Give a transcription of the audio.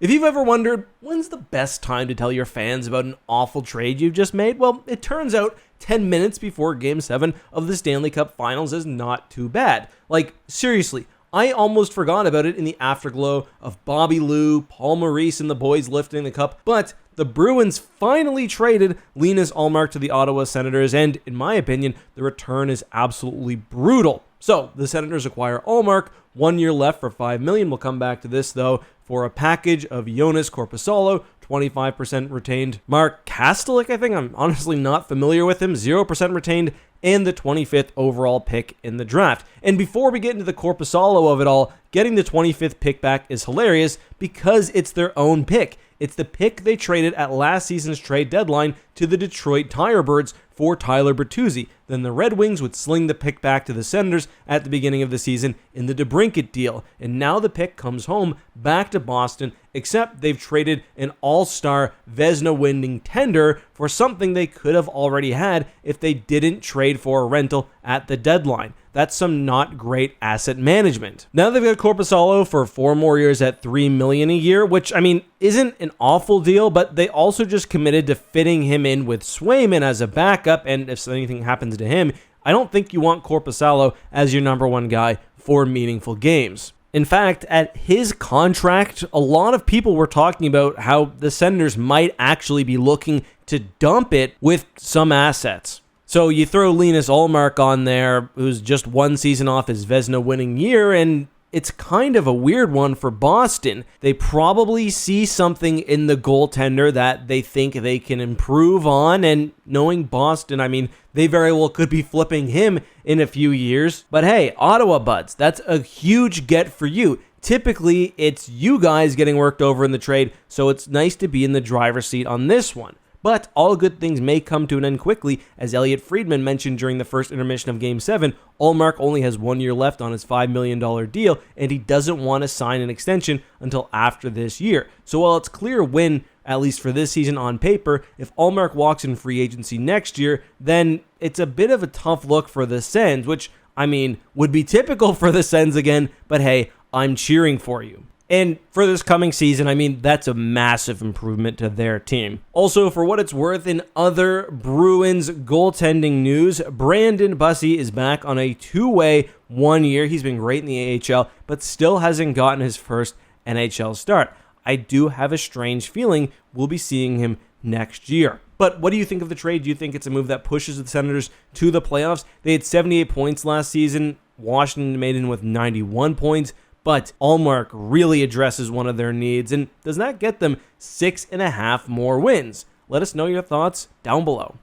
If you've ever wondered, when's the best time to tell your fans about an awful trade you've just made? Well, it turns out 10 minutes before Game 7 of the Stanley Cup Finals is not too bad. Like, seriously, I almost forgot about it in the afterglow of Bobby Lou, Paul Maurice, and the boys lifting the cup, but the Bruins finally traded Linus Ullmark to the Ottawa Senators, and in my opinion, the return is absolutely brutal. So, the Senators acquire Ullmark, 1 year left for $5 million. We'll come back to this, though, for a package of Jonas Korpisalo, 25% retained. Mark Kastelik, I think, I'm honestly not familiar with him, 0% retained, and the 25th overall pick in the draft. And before we get into the Korpisalo of it all, getting the 25th pick back is hilarious because it's their own pick. It's the pick they traded at last season's trade deadline to the Detroit Tirebirds for Tyler Bertuzzi. Then the Red Wings would sling the pick back to the Senators at the beginning of the season in the DeBrincat deal. And now the pick comes home back to Boston, except they've traded an all-star Vezina-winning tender for something they could have already had if they didn't trade for a rental at the deadline. That's some not great asset management. Now they've got Korpisalo for 4 more years at $3 million a year, which, I mean, isn't an awful deal, but they also just committed to fitting him in with Swayman as a backup, and if anything happens to him, I don't think you want Korpisalo as your number one guy for meaningful games. In fact, at his contract, a lot of people were talking about how the Senators might actually be looking to dump it with some assets. So you throw Linus Ullmark on there, who's just 1 season off his Vezina winning year, and it's kind of a weird one for Boston. They probably see something in the goaltender that they think they can improve on, and knowing Boston, I mean, they very well could be flipping him in a few years. But hey, Ottawa buds, that's a huge get for you. Typically, it's you guys getting worked over in the trade, so it's nice to be in the driver's seat on this one. But all good things may come to an end quickly. As Elliot Friedman mentioned during the first intermission of Game 7, Ullmark only has 1 year left on his $5 million deal, and he doesn't want to sign an extension until after this year. So while it's clear win, at least for this season on paper, if Ullmark walks in free agency next year, then it's a bit of a tough look for the Sens, which, I mean, would be typical for the Sens again, but hey, I'm cheering for you. And for this coming season, I mean, that's a massive improvement to their team. Also, for what it's worth, in other Bruins goaltending news, Brandon Bussi is back on a 2-way 1 year. He's been great in the AHL, but still hasn't gotten his first NHL start. I do have a strange feeling we'll be seeing him next year. But what do you think of the trade? Do you think it's a move that pushes the Senators to the playoffs? They had 78 points last season. Washington made in with 91 points. But Ullmark really addresses one of their needs, and does that get them 6.5 more wins? Let us know your thoughts down below.